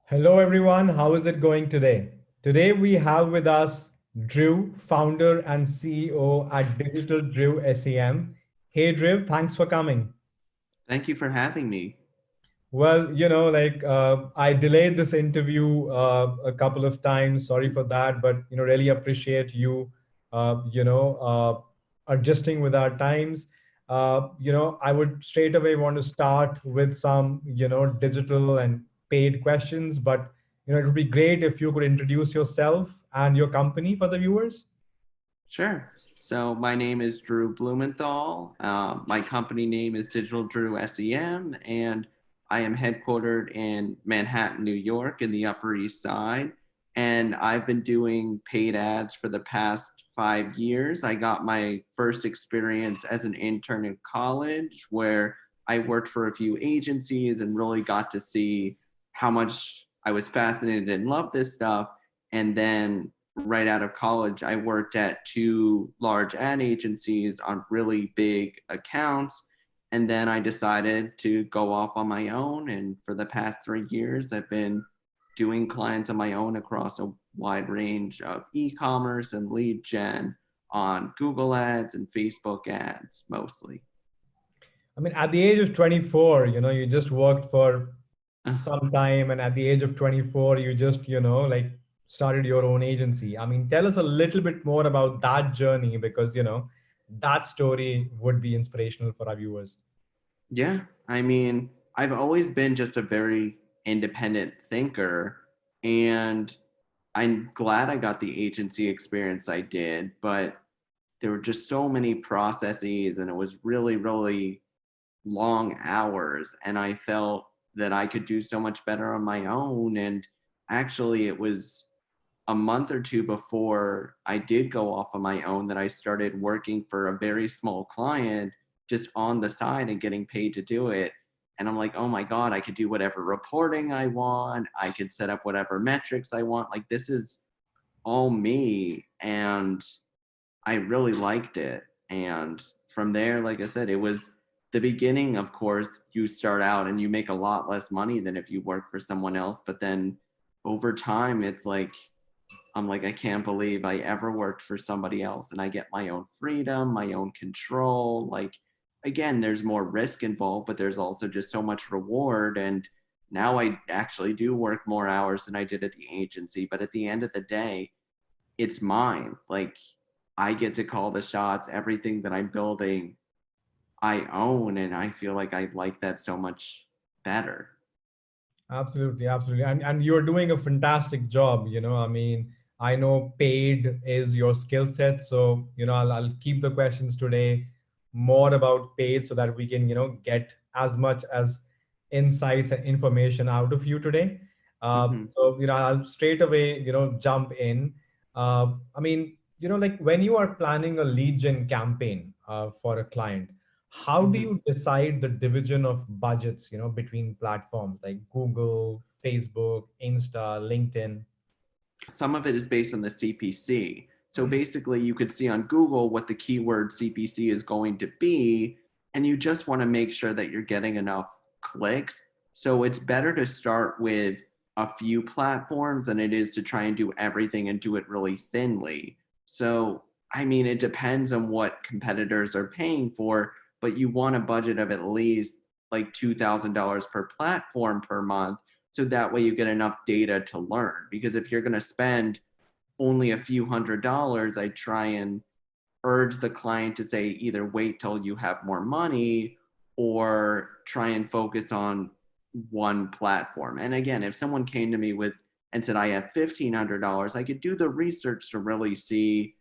Hello, everyone. How is it going today? Today, we have with us Drew, founder and CEO at Digital Drew SEM. Hey, Drew, thanks for coming. Thank you for having me. Well, I delayed this interview a couple of times. Sorry for that, but really appreciate you, adjusting with our times. I would straight away want to start with some, digital and paid questions, but it would be great if you could introduce yourself and your company for the viewers. Sure. So my name is Drew Blumenthal. My company name is Digital Drew SEM, and I am headquartered in Manhattan, New York, in the Upper East Side. And I've been doing paid ads for the past 5 years. I got my first experience as an intern in college, where I worked for a few agencies and really got to see how much I was fascinated and loved this stuff. And then right out of college, I worked at two large ad agencies on really big accounts. And then I decided to go off on my own. And for the past 3 years, I've been doing clients on my own across a wide range of e commerce and lead gen on Google ads and Facebook ads mostly. I mean, at the age of 24, you just worked for some time, and at the age of 24, you just, started your own agency. I mean, tell us a little bit more about that journey because, that story would be inspirational for our viewers. Yeah, I mean, I've always been just a very independent thinker, and I'm glad I got the agency experience I did, but there were just so many processes and it was really, really long hours. And I felt that I could do so much better on my own. And actually, it was a month or two before I did go off on my own that I started working for a very small client just on the side and getting paid to do it. And I'm like, oh my God, I could do whatever reporting I want. I could set up whatever metrics I want. Like, this is all me. And I really liked it. And from there, like I said, it was the beginning. Of course, you start out and you make a lot less money than if you work for someone else. But then over time, it's like, I'm like, I can't believe I ever worked for somebody else and I get my own freedom, my own control. Like, again, there's more risk involved, but there's also just so much reward. And now I actually do work more hours than I did at the agency. But at the end of the day, it's mine. Like, I get to call the shots. Everything that I'm building, I own. And I feel like I like that so much better. Absolutely, absolutely. And you're doing a fantastic job, I mean, I know paid is your skill set, so I'll keep the questions today more about paid so that we can, get as much as insights and information out of you today. Mm-hmm. So I'll straight away, jump in. I mean, like when you are planning a lead gen campaign for a client, how do Mm-hmm. you decide the division of budgets, between platforms like Google, Facebook, Insta, LinkedIn? Some of it is based on the CPC. So basically, you could see on Google what the keyword CPC is going to be, and you just want to make sure that you're getting enough clicks. So it's better to start with a few platforms than it is to try and do everything and do it really thinly. So, I mean, it depends on what competitors are paying for, but you want a budget of at least like $2,000 per platform per month, so that way you get enough data to learn. Because if you're going to spend only a few $100s, I try and urge the client to say either wait till you have more money or try and focus on one platform. And again, if someone came to me with and said I have $1,500, I could do the research to really see,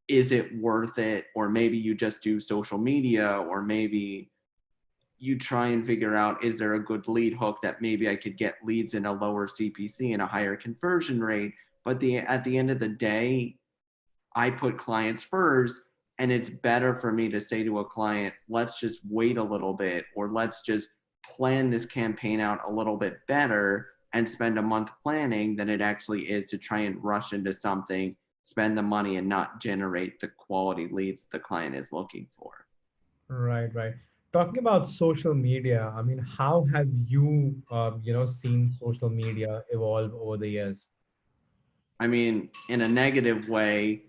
is it worth it, or maybe you just do social media, or maybe you try and figure out, is there a good lead hook that maybe I could get leads in a lower CPC and a higher conversion rate. But at the end of the day, I put clients first, and it's better for me to say to a client, let's just wait a little bit, or let's just plan this campaign out a little bit better and spend a month planning than it actually is to try and rush into something, spend the money, and not generate the quality leads the client is looking for. Right, right. Talking about social media, I mean, how have you, seen social media evolve over the years? I mean, in a negative way,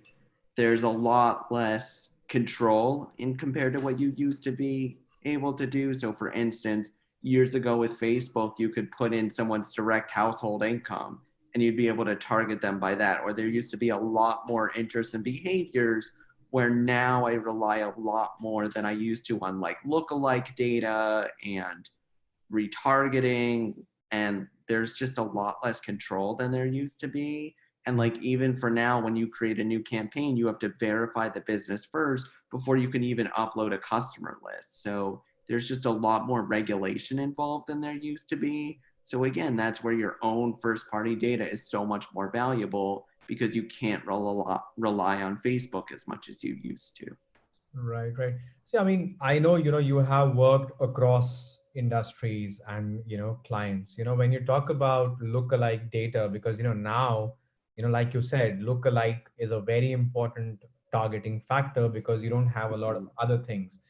there's a lot less control in compared to what you used to be able to do. So, for instance, years ago with Facebook, you could put in someone's direct household income and you'd be able to target them by that. Or there used to be a lot more interests and behaviors where now I rely a lot more than I used to on like lookalike data and retargeting, and there's just a lot less control than there used to be. And like even for now, when you create a new campaign, you have to verify the business first before you can even upload a customer list. So there's just a lot more regulation involved than there used to be. So again, that's where your own first party data is so much more valuable because you can't rely on Facebook as much as you used to. Right, right. See, I mean, I know, you have worked across industries and, clients. When you talk about lookalike data, because, now, like you said, lookalike is a very important targeting factor because you don't have a lot of other things.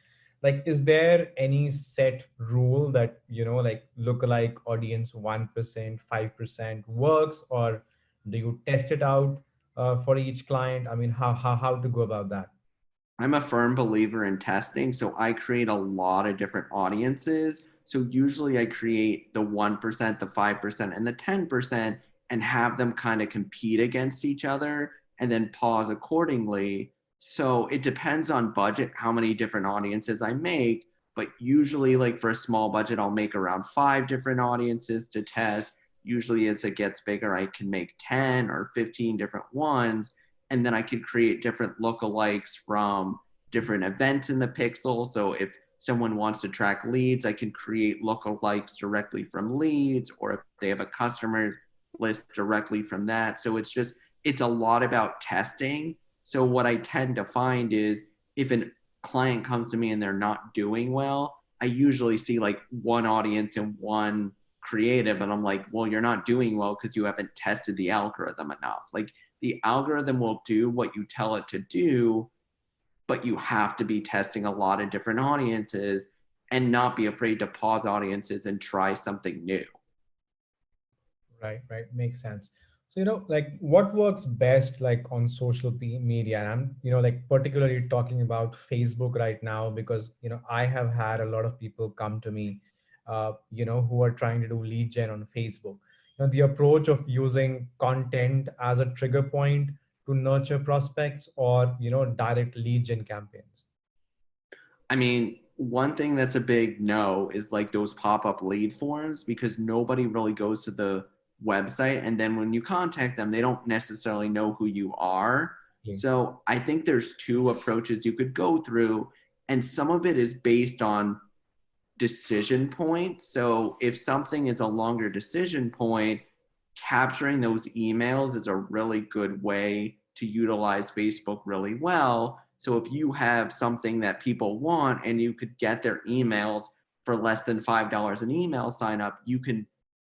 Like, is there any set rule that, like lookalike audience 1%, 5% works, or do you test it out for each client? I mean, how to go about that? I'm a firm believer in testing. So I create a lot of different audiences. So usually I create the 1%, the 5%, and the 10% and have them kind of compete against each other and then pause accordingly. So it depends on budget, how many different audiences I make. But usually, like for a small budget, I'll make around 5 different audiences to test. Usually, as it gets bigger, I can make 10 or 15 different ones, and then I could create different lookalikes from different events in the pixel. So if someone wants to track leads, I can create lookalikes directly from leads, or if they have a customer list directly from that. So it's a lot about testing. So what I tend to find is if a client comes to me and they're not doing well, I usually see like one audience and one creative, and I'm like, well, you're not doing well because you haven't tested the algorithm enough. Like the algorithm will do what you tell it to do, but you have to be testing a lot of different audiences and not be afraid to pause audiences and try something new. Right, right. Makes sense. So, like what works best like on social media? And I'm, like particularly talking about Facebook right now because, I have had a lot of people come to me, who are trying to do lead gen on Facebook. The approach of using content as a trigger point to nurture prospects or, direct lead gen campaigns. I mean, one thing that's a big no is like those pop up lead forms because nobody really goes to the website. And then when you contact them, they don't necessarily know who you are. Yeah. So I think there's two approaches you could go through. And some of it is based on decision point. So if something is a longer decision point, capturing those emails is a really good way to utilize Facebook really well. So if you have something that people want and you could get their emails for less than $5 an email sign up, you can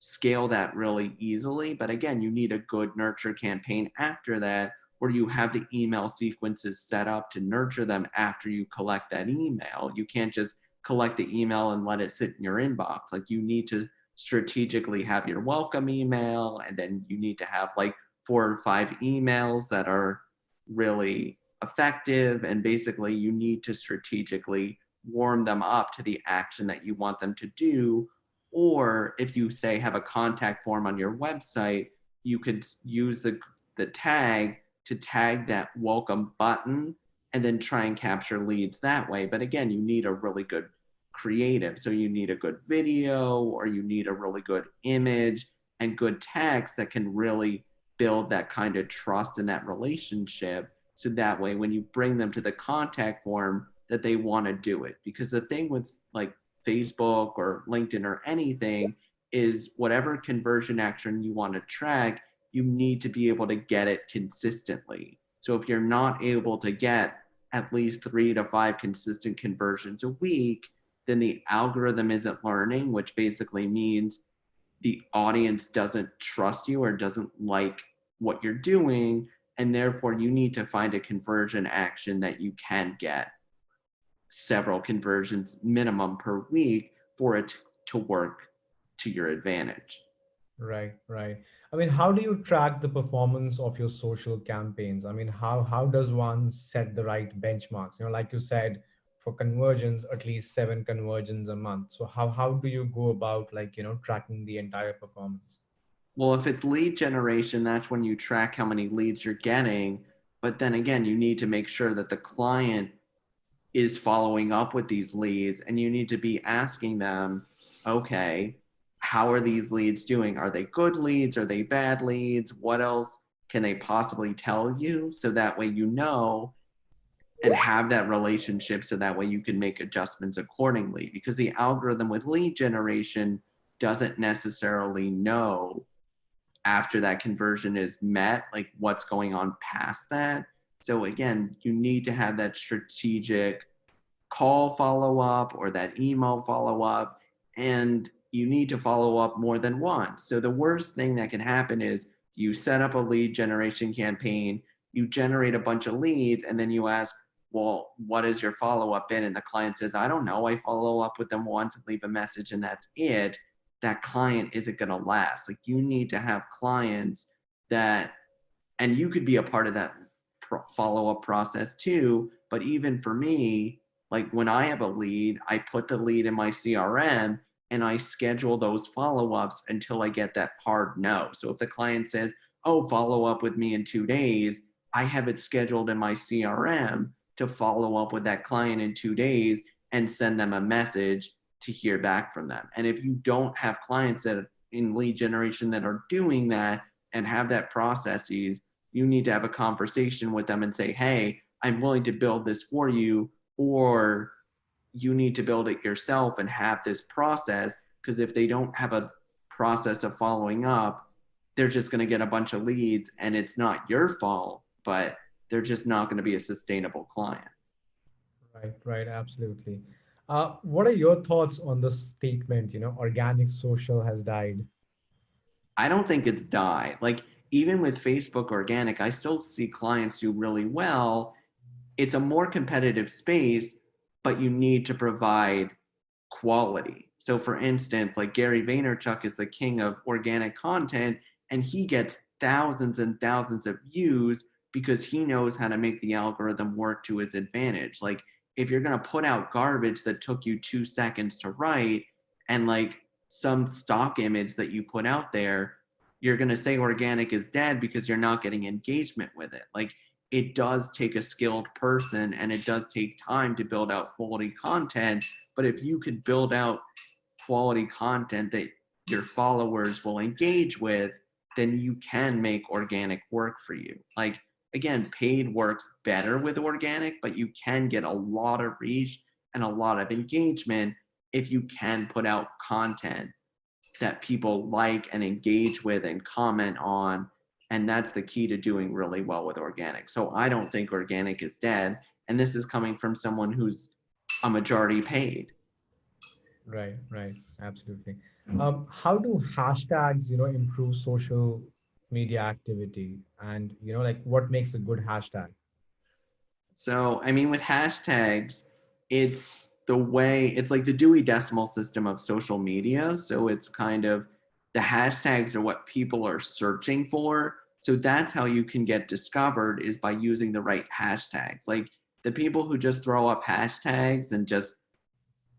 scale that really easily. But again, you need a good nurture campaign after that where you have the email sequences set up to nurture them after you collect that email. You can't just collect the email and let it sit in your inbox. Like you need to strategically have your welcome email, and then you need to have like 4 or 5 emails that are really effective. And basically, you need to strategically warm them up to the action that you want them to do. Or if you say have a contact form on your website, you could use the tag to tag that welcome button and then try and capture leads that way. But again, you need a really good creative. So you need a good video or you need a really good image and good text that can really build that kind of trust in that relationship. So that way, when you bring them to the contact form, that they want to do it. Because the thing with like Facebook or LinkedIn or anything is whatever conversion action you want to track, you need to be able to get it consistently. So if you're not able to get at least 3 to 5 consistent conversions a week, then the algorithm isn't learning, which basically means the audience doesn't trust you or doesn't like what you're doing. And therefore, you need to find a conversion action that you can get. several conversions minimum per week for it to work to your advantage. Right, right. I mean, how do you track the performance of your social campaigns? I mean, how does one set the right benchmarks? Like you said, for conversions, at least 7 conversions a month. So how do you go about tracking the entire performance? Well, if it's lead generation, that's when you track how many leads you're getting. But then again, you need to make sure that the client is following up with these leads, and you need to be asking them, okay, how are these leads doing? Are they good leads? Are they bad leads? What else can they possibly tell you? So that way you know and have that relationship, so that way you can make adjustments accordingly, because the algorithm with lead generation doesn't necessarily know after that conversion is met, like what's going on past that. So again, you need to have that strategic call follow up or that email follow up, and you need to follow up more than once. So the worst thing that can happen is you set up a lead generation campaign, you generate a bunch of leads, and then you ask, well, what is your follow up in? And the client says, I don't know. I follow up with them once and leave a message, and that's it. That client isn't going to last. Like, you need to have clients that, and you could be a part of that follow up process too. But even for me, like when I have a lead, I put the lead in my CRM and I schedule those follow ups until I get that hard no. So if the client says, oh, follow up with me in 2 days, I have it scheduled in my CRM to follow up with that client in 2 days and send them a message to hear back from them. And if you don't have clients that in lead generation that are doing that and have that processes, you need to have a conversation with them and say, hey, I'm willing to build this for you, or you need to build it yourself and have this process. Because if they don't have a process of following up, they're just going to get a bunch of leads, and it's not your fault, but they're just not going to be a sustainable client. Right, right, absolutely. What are your thoughts on the statement, organic social has died? I don't think it's died. Like, even with Facebook organic, I still see clients do really well. It's a more competitive space, but you need to provide quality. So for instance, like Gary Vaynerchuk is the king of organic content, and he gets thousands and thousands of views because he knows how to make the algorithm work to his advantage. Like, if you're going to put out garbage that took you 2 seconds to write, and like some stock image that you put out there, you're going to say organic is dead because you're not getting engagement with it. Like, it does take a skilled person and it does take time to build out quality content. But if you could build out quality content that your followers will engage with, then you can make organic work for you. Like, again, paid works better with organic, but you can get a lot of reach and a lot of engagement if you can put out content that people like and engage with and comment on. And that's the key to doing really well with organic. So I don't think organic is dead. And this is coming from someone who's a majority paid. Right, right, absolutely. How do hashtags, improve social media activity? And, like what makes a good hashtag? So, I mean, with hashtags, it's the way, it's like the Dewey Decimal System of social media. So it's kind of, the hashtags are what people are searching for. So that's how you can get discovered, is by using the right hashtags. Like, the people who just throw up hashtags and just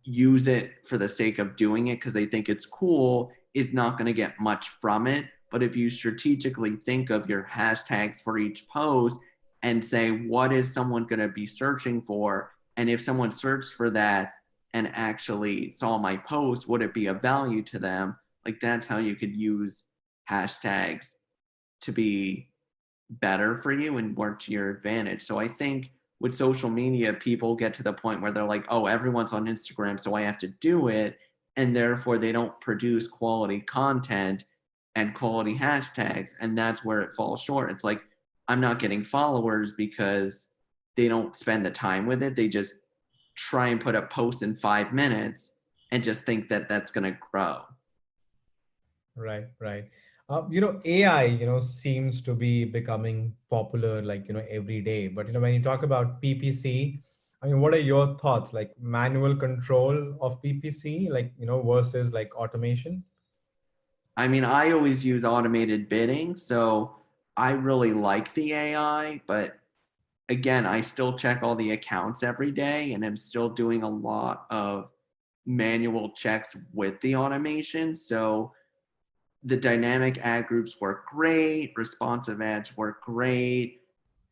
use it for the sake of doing it because they think it's cool is not going to get much from it. But if you strategically think of your hashtags for each post and say, what is someone going to be searching for? And if someone searched for that and actually saw my post, would it be of value to them? Like, that's how you could use hashtags to be better for you and work to your advantage. So I think with social media, people get to the point where they're like, oh, everyone's on Instagram, so I have to do it. And therefore, they don't produce quality content and quality hashtags. And that's where it falls short. It's like, I'm not getting followers because they don't spend the time with it. They just try and put up posts in 5 minutes and just think that that's going to grow. Right, right. AI, seems to be becoming popular, like, every day. But, when you talk about PPC, I mean, what are your thoughts? Like manual control of PPC, like, versus like automation? I mean, I always use automated bidding, so I really like the AI, but again, I still check all the accounts every day and I'm still doing a lot of manual checks with the automation. So the dynamic ad groups work great, responsive ads work great,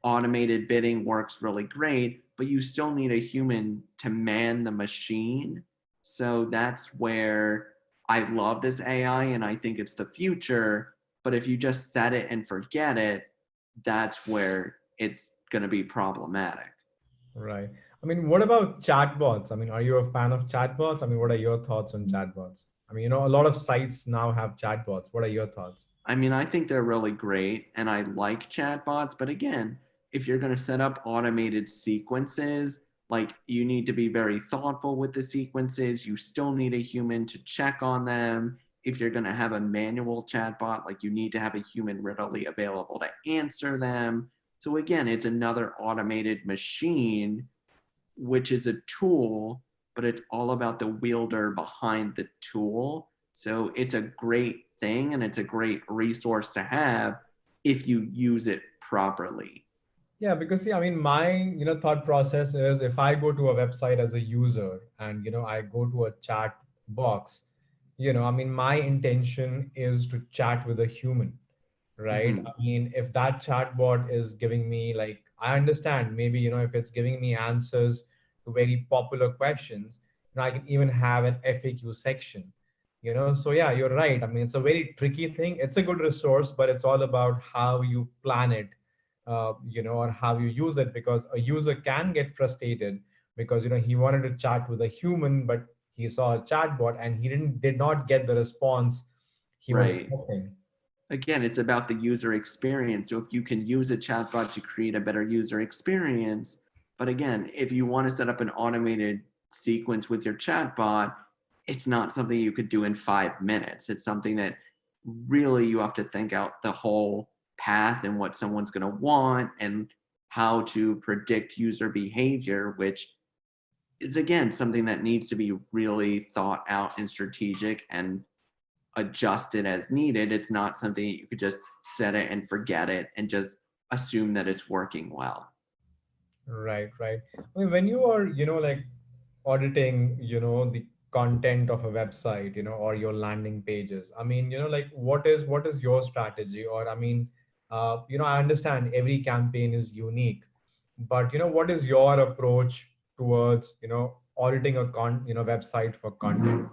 automated bidding works really great, but you still need a human to man the machine. So that's where I love this AI and I think it's the future. But if you just set it and forget it, that's where it's going to be problematic. Right. I mean, what about chatbots? I mean, are you a fan of chatbots? I mean, what are your thoughts on chatbots? I mean, a lot of sites now have chatbots. What are your thoughts? I mean, I think they're really great and I like chatbots, but again, if you're going to set up automated sequences, like you need to be very thoughtful with the sequences. You still need a human to check on them. If you're going to have a manual chatbot, like you need to have a human readily available to answer them. So again, it's another automated machine, which is a tool, but it's all about the wielder behind the tool. So it's a great thing and it's a great resource to have if you use it properly. Yeah, because see, I mean, my thought process is if I go to a website as a user and I go to a chat box, I mean, my intention is to chat with a human, right? Mm-hmm. I mean, if that chatbot is giving me like, I understand maybe if it's giving me answers to very popular questions, I can even have an FAQ section. So yeah, you're right. I mean, it's a very tricky thing. It's a good resource, but it's all about how you plan it, or how you use it, because a user can get frustrated because he wanted to chat with a human, but he saw a chatbot and he did not get the response he was Right. expecting. Again, it's about the user experience. So if you can use a chatbot to create a better user experience, but again, if you want to set up an automated sequence with your chatbot, it's not something you could do in 5 minutes. It's something that really you have to think out the whole path and what someone's going to want and how to predict user behavior, which is again something that needs to be really thought out and strategic and adjusted as needed. It's not something that you could just set it and forget it and just assume that it's working well. Right, right. I mean, when you are, like auditing, the content of a website, or your landing pages, I mean, like what is your strategy? Or I mean, I understand every campaign is unique, but what is your approach towards, auditing a website for content?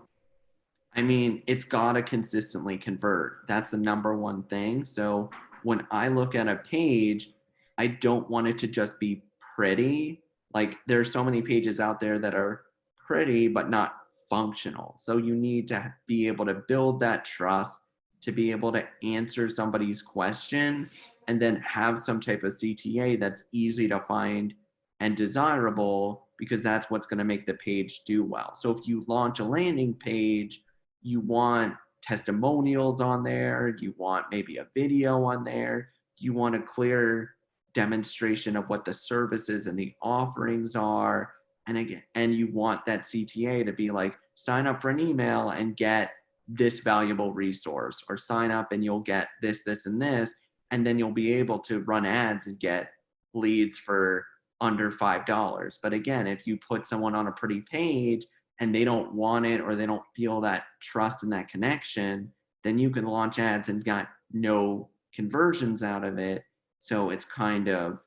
I mean, it's got to consistently convert. That's the number one thing. So when I look at a page, I don't want it to just be pretty. Like there's so many pages out there that are pretty but not functional. So you need to be able to build that trust to be able to answer somebody's question and then have some type of CTA that's easy to find and desirable because that's what's going to make the page do well. So if you launch a landing page, you want testimonials on there, you want maybe a video on there, you want a clear demonstration of what the services and the offerings are. And again, and you want that CTA to be like, sign up for an email and get this valuable resource, or sign up and you'll get this, this, and this. And then you'll be able to run ads and get leads for under $5. But again, if you put someone on a pretty page and they don't want it or they don't feel that trust and that connection, then you can launch ads and got no conversions out of it. So it's kind of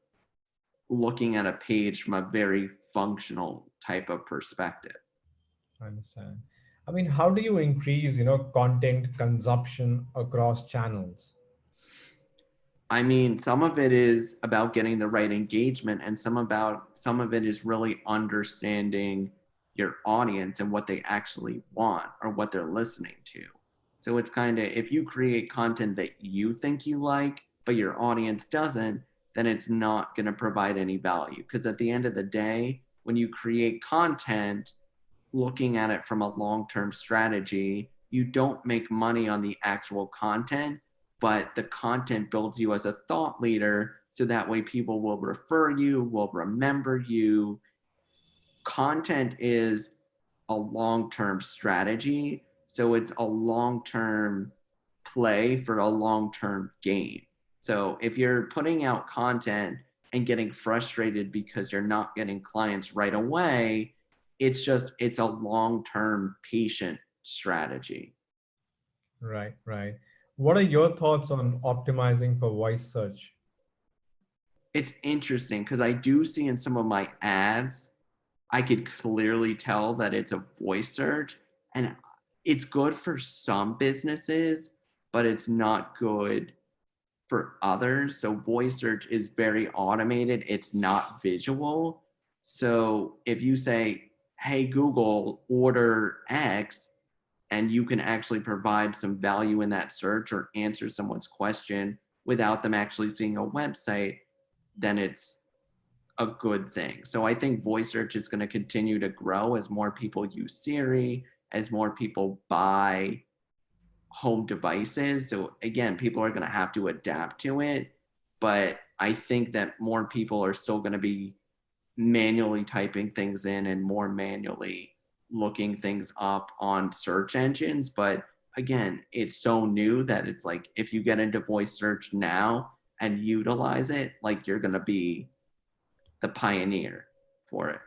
looking at a page from a very functional type of perspective. I understand. I mean, how do you increase, content consumption across channels? I mean, some of it is about getting the right engagement, and some of it is really understanding your audience and what they actually want or what they're listening to. So it's kind of, if you create content that you think you like, but your audience doesn't, then it's not going to provide any value. Because at the end of the day, when you create content, looking at it from a long-term strategy, you don't make money on the actual content, but the content builds you as a thought leader. So that way people will refer you, will remember you, content is a long-term strategy. So it's a long-term play for a long-term gain. So if you're putting out content and getting frustrated because you're not getting clients right away, it's a long-term patient strategy. Right, right. What are your thoughts on optimizing for voice search? It's interesting because I do see in some of my ads, I could clearly tell that it's a voice search, and it's good for some businesses, but it's not good for others. So voice search is very automated. It's not visual. So if you say, "Hey Google, order X," and you can actually provide some value in that search or answer someone's question without them actually seeing a website, then it's a good thing. So I think voice search is going to continue to grow as more people use Siri, as more people buy home devices. So again, people are going to have to adapt to it. But I think that more people are still going to be manually typing things in and more manually looking things up on search engines. But again, it's so new that it's like if you get into voice search now and utilize it, like you're going to be the pioneer for it.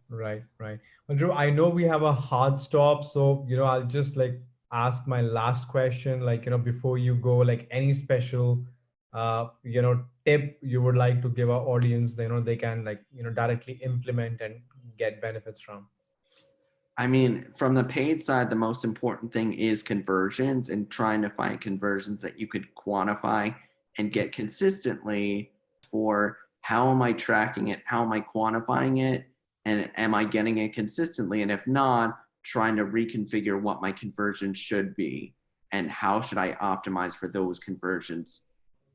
Right, right. Well, Drew, I know we have a hard stop, so I'll just like ask my last question, like before you go, like any special, tip you would like to give our audience, they can like directly implement and get benefits from. I mean, from the paid side, the most important thing is conversions and trying to find conversions that you could quantify and get consistently for how am I tracking it? How am I quantifying it? And am I getting it consistently? And if not, trying to reconfigure what my conversions should be and how should I optimize for those conversions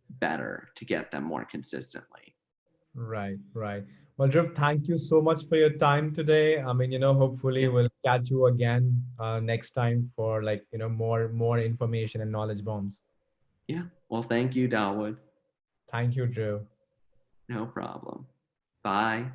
better to get them more consistently. Right, right. Well, Drew, thank you so much for your time today. I mean, hopefully Yeah. we'll catch you again next time for like, more information and knowledge bombs. Yeah. Well, thank you, Dawood. Thank you, Drew. No problem. Bye.